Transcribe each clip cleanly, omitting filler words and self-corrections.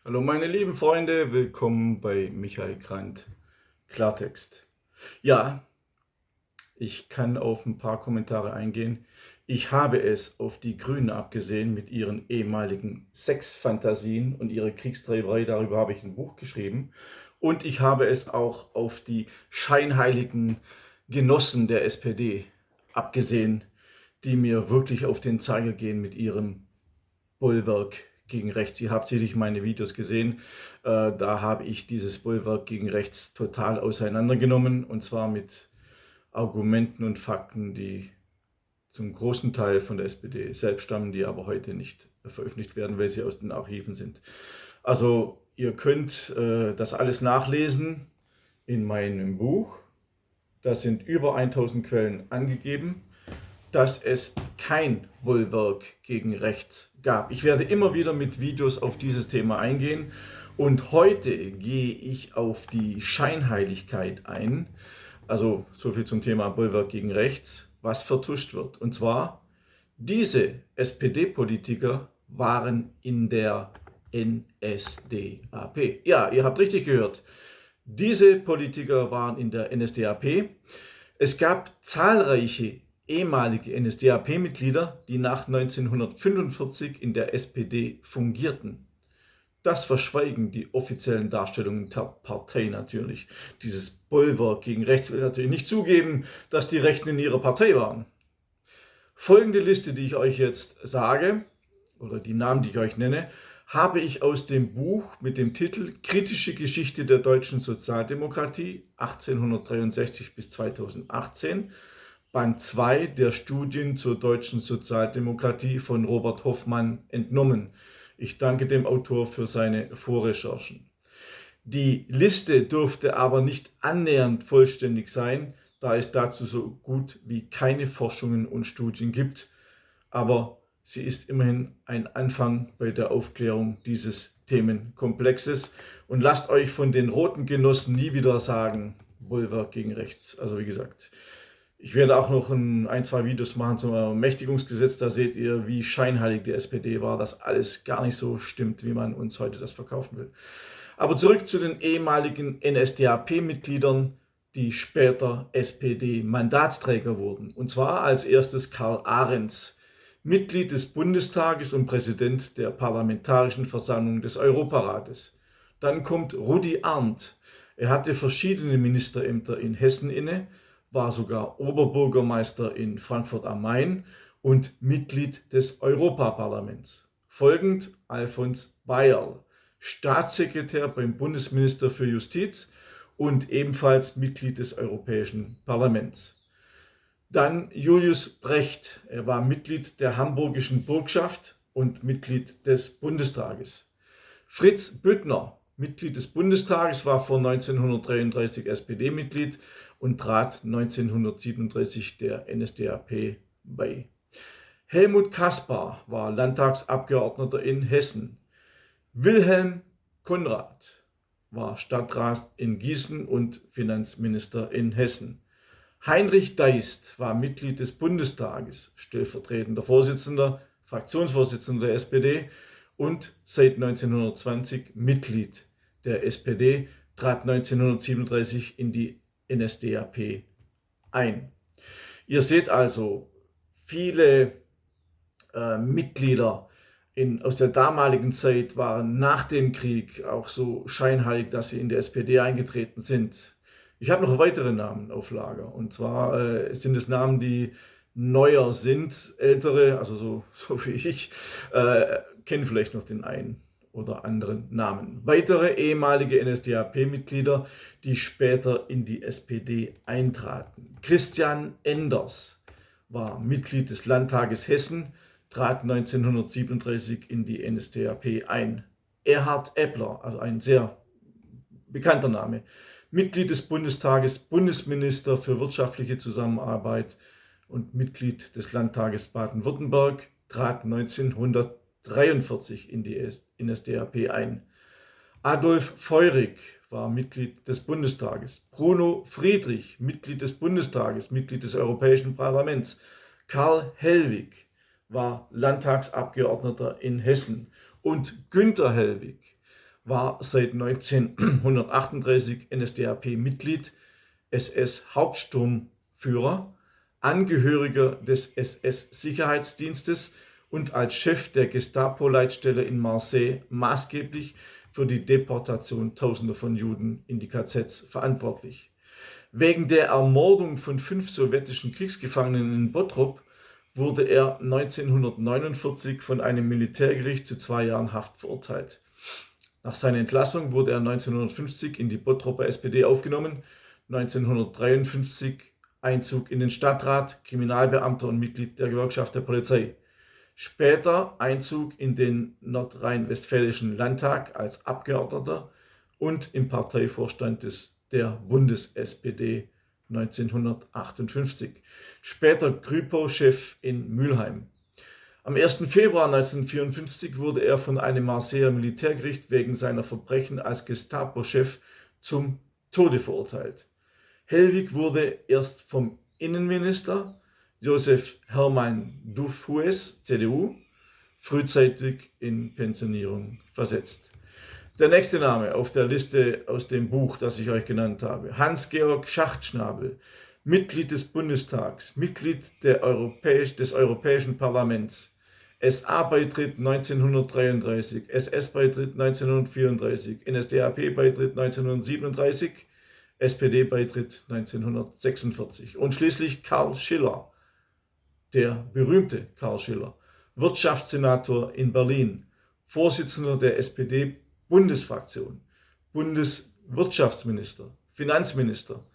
Hallo meine lieben Freunde, willkommen bei Michael Grant Klartext. Ja, ich kann auf ein paar Kommentare eingehen. Ich habe es auf die Grünen abgesehen mit ihren ehemaligen Sexfantasien und ihrer Kriegstreiberei, darüber habe ich ein Buch geschrieben. Und ich habe es auch auf die scheinheiligen Genossen der SPD abgesehen, die mir wirklich auf den Zeiger gehen mit ihrem Bollwerk gegen rechts. Ihr habt sicherlich meine Videos gesehen. Da habe ich dieses Bollwerk gegen rechts total auseinandergenommen, und zwar mit Argumenten und Fakten, die zum großen Teil von der SPD selbst stammen, die aber heute nicht veröffentlicht werden, weil sie aus den Archiven sind. Also ihr könnt das alles nachlesen in meinem Buch. Da sind über 1000 Quellen angegeben, dass es kein Bollwerk gegen rechts gab. Ich werde immer wieder mit Videos auf dieses Thema eingehen, und heute gehe ich auf die Scheinheiligkeit ein. Also so viel zum Thema Bollwerk gegen rechts, was vertuscht wird. Und zwar, diese SPD-Politiker waren in der NSDAP. Ja, ihr habt richtig gehört. Diese Politiker waren in der NSDAP. Es gab zahlreiche ehemalige NSDAP-Mitglieder, die nach 1945 in der SPD fungierten. Das verschweigen die offiziellen Darstellungen der Partei natürlich. Dieses Bollwerk gegen rechts will natürlich nicht zugeben, dass die Rechten in ihrer Partei waren. Folgende Liste, die ich euch jetzt sage, oder die Namen, die ich euch nenne, habe ich aus dem Buch mit dem Titel Kritische Geschichte der deutschen Sozialdemokratie 1863 bis 2018, Band 2 der Studien zur deutschen Sozialdemokratie von Robert Hoffmann entnommen. Ich danke dem Autor für seine Vorrecherchen. Die Liste dürfte aber nicht annähernd vollständig sein, da es dazu so gut wie keine Forschungen und Studien gibt. Aber sie ist immerhin ein Anfang bei der Aufklärung dieses Themenkomplexes. Und lasst euch von den roten Genossen nie wieder sagen, Bollwerk gegen rechts. Also wie gesagt, ich werde auch noch zwei Videos machen zum Ermächtigungsgesetz. Da seht ihr, wie scheinheilig die SPD war, dass alles gar nicht so stimmt, wie man uns heute das verkaufen will. Aber zurück zu den ehemaligen NSDAP-Mitgliedern, die später SPD-Mandatsträger wurden. Und zwar als erstes Karl Ahrens, Mitglied des Bundestages und Präsident der Parlamentarischen Versammlung des Europarates. Dann kommt Rudi Arndt. Er hatte verschiedene Ministerämter in Hessen inne, war sogar Oberbürgermeister in Frankfurt am Main und Mitglied des Europaparlaments. Folgend Alfons Bayerl, Staatssekretär beim Bundesminister für Justiz und ebenfalls Mitglied des Europäischen Parlaments. Dann Julius Brecht, er war Mitglied der Hamburgischen Bürgschaft und Mitglied des Bundestages. Fritz Büttner, Mitglied des Bundestages, war vor 1933 SPD-Mitglied und trat 1937 der NSDAP bei. Helmut Kaspar war Landtagsabgeordneter in Hessen. Wilhelm Konrad war Stadtrat in Gießen und Finanzminister in Hessen. Heinrich Deist war Mitglied des Bundestages, stellvertretender Vorsitzender, Fraktionsvorsitzender der SPD und seit 1920 Mitglied der SPD, trat 1937 in die NSDAP ein. Ihr seht also, viele Mitglieder aus der damaligen Zeit waren nach dem Krieg auch so scheinheilig, dass sie in die SPD eingetreten sind. Ich habe noch weitere Namen auf Lager. Und zwar sind es Namen, die neuer sind. Ältere, also so wie ich, kennen vielleicht noch den einen oder anderen Namen. Weitere ehemalige NSDAP-Mitglieder, die später in die SPD eintraten. Christian Enders war Mitglied des Landtages Hessen, trat 1937 in die NSDAP ein. Erhard Eppler, also ein sehr bekannter Name, Mitglied des Bundestages, Bundesminister für wirtschaftliche Zusammenarbeit und Mitglied des Landtages Baden-Württemberg, trat 1943 in die NSDAP ein. Adolf Feurig war Mitglied des Bundestages. Bruno Friedrich, Mitglied des Bundestages, Mitglied des Europäischen Parlaments. Karl Hellwig war Landtagsabgeordneter in Hessen. Und Günter Hellwig war seit 1938 NSDAP-Mitglied, SS-Hauptsturmführer, Angehöriger des SS-Sicherheitsdienstes und als Chef der Gestapo-Leitstelle in Marseille maßgeblich für die Deportation Tausender von Juden in die KZs verantwortlich. Wegen der Ermordung von 5 sowjetischen Kriegsgefangenen in Bottrop wurde er 1949 von einem Militärgericht zu 2 Jahren Haft verurteilt. Nach seiner Entlassung wurde er 1950 in die Bottroper SPD aufgenommen, 1953 Einzug in den Stadtrat, Kriminalbeamter und Mitglied der Gewerkschaft der Polizei. Später Einzug in den Nordrhein-Westfälischen Landtag als Abgeordneter und im Parteivorstand der Bundes-SPD 1958. Später Kripo-Chef in Mülheim. Am 1. Februar 1954 wurde er von einem Marseiller Militärgericht wegen seiner Verbrechen als Gestapo-Chef zum Tode verurteilt. Hellwig wurde erst vom Innenminister Joseph Hermann Duffues, CDU, frühzeitig in Pensionierung versetzt. Der nächste Name auf der Liste aus dem Buch, das ich euch genannt habe: Hans-Georg Schachtschnabel, Mitglied des Bundestags, Mitglied des Europäischen Parlaments, SA-Beitritt 1933, SS-Beitritt 1934, NSDAP-Beitritt 1937, SPD-Beitritt 1946 und schließlich Karl Schiller, der berühmte Karl Schiller, Wirtschaftssenator in Berlin, Vorsitzender der SPD-Bundesfraktion, Bundeswirtschaftsminister, Finanzminister.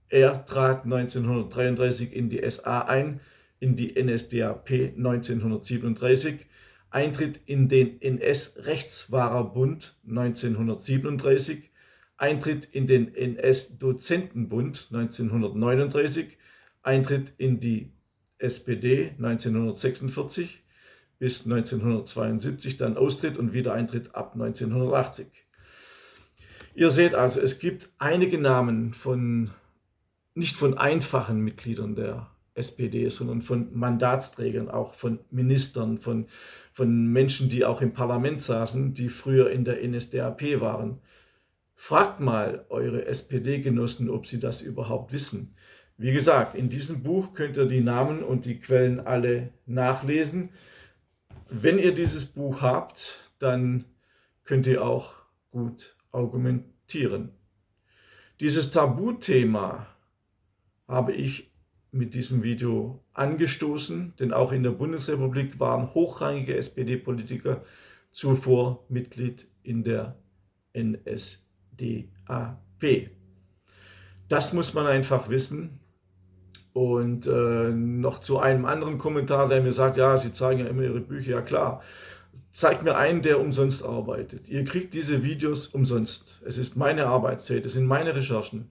Er trat 1933 in die SA ein, in die NSDAP 1937, Eintritt in den NS-Rechtswahrerbund 1937, Eintritt in den NS-Dozentenbund 1939, Eintritt in die SPD 1946 bis 1972, dann Austritt und Wiedereintritt ab 1980. Ihr seht also, es gibt einige Namen nicht von einfachen Mitgliedern der SPD, sondern von Mandatsträgern, auch von Ministern, von Menschen, die auch im Parlament saßen, die früher in der NSDAP waren. Fragt mal eure SPD-Genossen, ob sie das überhaupt wissen. Wie gesagt, in diesem Buch könnt ihr die Namen und die Quellen alle nachlesen. Wenn ihr dieses Buch habt, dann könnt ihr auch gut argumentieren. Dieses Tabuthema habe ich mit diesem Video angestoßen, denn auch in der Bundesrepublik waren hochrangige SPD-Politiker zuvor Mitglied in der NSDAP. Das muss man einfach wissen. Und noch zu einem anderen Kommentar, der mir sagt, ja, Sie zeigen ja immer Ihre Bücher. Ja klar, zeigt mir einen, der umsonst arbeitet. Ihr kriegt diese Videos umsonst. Es ist meine Arbeitszeit, es sind meine Recherchen.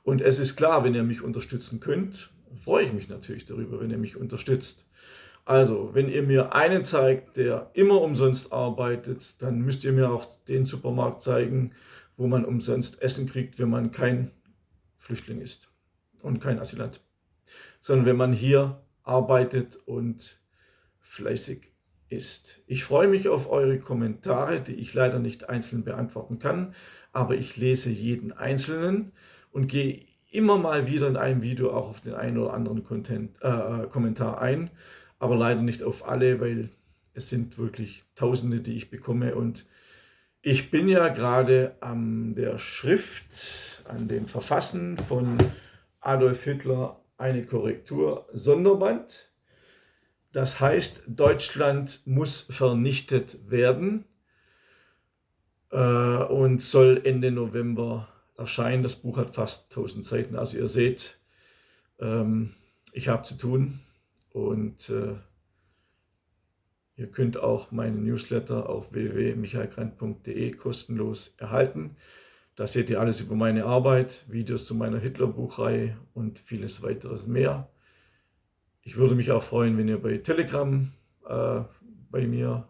Und es ist klar, wenn ihr mich unterstützen könnt, freue ich mich natürlich darüber, wenn ihr mich unterstützt. Also, wenn ihr mir einen zeigt, der immer umsonst arbeitet, dann müsst ihr mir auch den Supermarkt zeigen, wo man umsonst Essen kriegt, wenn man kein Flüchtling ist und kein Asylant, sondern wenn man hier arbeitet und fleißig ist. Ich freue mich auf eure Kommentare, die ich leider nicht einzeln beantworten kann, aber ich lese jeden einzelnen und gehe immer mal wieder in einem Video auch auf den einen oder anderen Kommentar ein, aber leider nicht auf alle, weil es sind wirklich Tausende, die ich bekomme, und ich bin ja gerade an der Schrift, an dem Verfassen von Adolf Hitler eine Korrektur Sonderband. Das heißt, Deutschland muss vernichtet werden und soll Ende November erscheinen. Das Buch hat fast 1000 Seiten. Also ihr seht, ich habe zu tun, und ihr könnt auch meinen Newsletter auf www.michaelgrant.de kostenlos erhalten. Da seht ihr alles über meine Arbeit, Videos zu meiner Hitler-Buchreihe und vieles weiteres mehr. Ich würde mich auch freuen, wenn ihr bei Telegram bei mir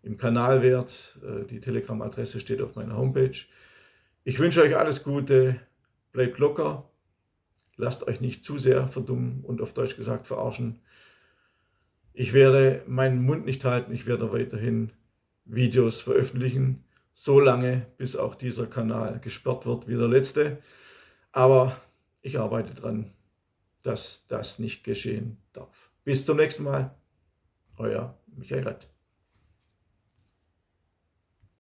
im Kanal wärt. Die Telegram-Adresse steht auf meiner Homepage. Ich wünsche euch alles Gute, bleibt locker, lasst euch nicht zu sehr verdummen und auf Deutsch gesagt verarschen. Ich werde meinen Mund nicht halten, ich werde weiterhin Videos veröffentlichen so lange, bis auch dieser Kanal gesperrt wird wie der letzte. Aber ich arbeite dran, dass das nicht geschehen darf. Bis zum nächsten Mal. Euer Michael Rath.